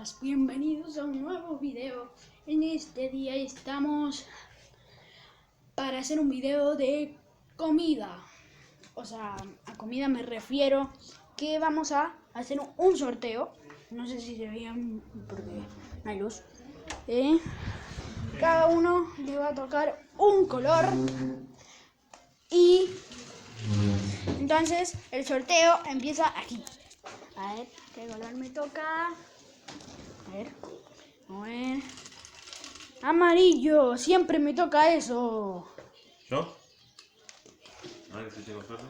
días, bienvenidos a un nuevo video. En este día estamos para hacer un video de comida. O sea, a comida me refiero que vamos a hacer un sorteo. No sé si se veían porque no hay luz. Cada uno le va a tocar un color y entonces el sorteo empieza aquí. A ver, ¿qué color me toca? A ver. Amarillo, siempre me toca eso. ¿Yo? A ver si tengo suerte.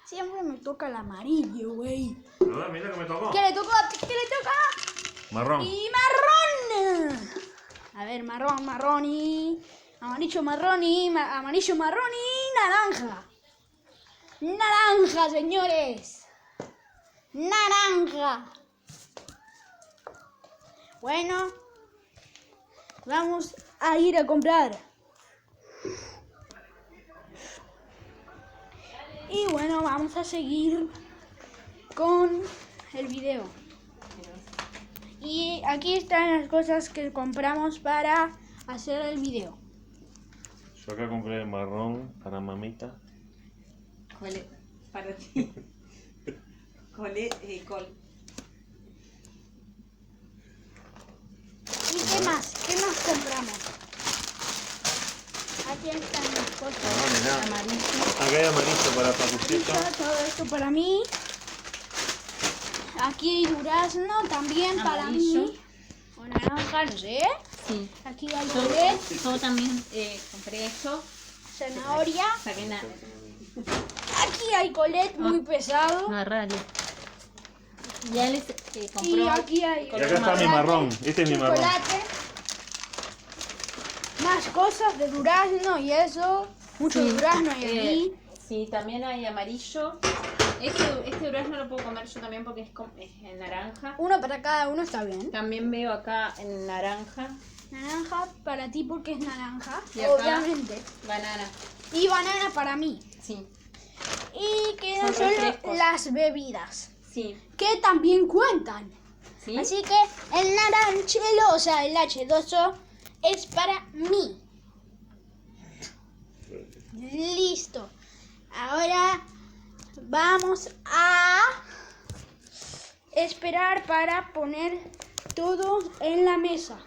Siempre me toca el amarillo, güey. ¿Verdad? Mira que me tocó. ¿Qué le tocó? ¿Qué le toca? Marrón. Y marrón. A ver, marrón y amarillo, marrón y amarillo, marrón y naranja. Naranja, señores. Naranja. Bueno, vamos a ir a comprar. Y bueno, vamos a seguir con el video. Y aquí están las cosas que compramos para hacer el video. Yo acá compré marrón para mamita. Cole, para ti. Cole, col. ¿Y qué más? ¿Qué más compramos? Aquí están las cosas. Mirá. Amarillo. Acá hay amarillo para Pacucito. Todo esto para mí. Aquí hay durazno también para Amarillo. mí. O naranja, no sé. Sí. Aquí hay colet, Yo también compré esto. zanahoria. Saqué nada. Aquí hay colet muy pesado. Raro. Ya les Y compró. aquí hay Y acá está mi marrón. Este es mi marrón. chocolate. Más cosas de durazno y eso. Mucho Sí, durazno hay aquí. Sí, también hay amarillo. Este durazno lo puedo comer yo también porque es en naranja. Uno para cada uno está bien. También veo acá en naranja. Naranja para ti porque es naranja, Y acá- obviamente. Banana. Y banana para mí. Sí. Y quedan Son solo refrescos. las bebidas, Sí. que también cuentan. ¿Sí? Así que el naranchelo, o sea, el H2O, es para mí. Listo. Ahora vamos a esperar para poner todo en la mesa.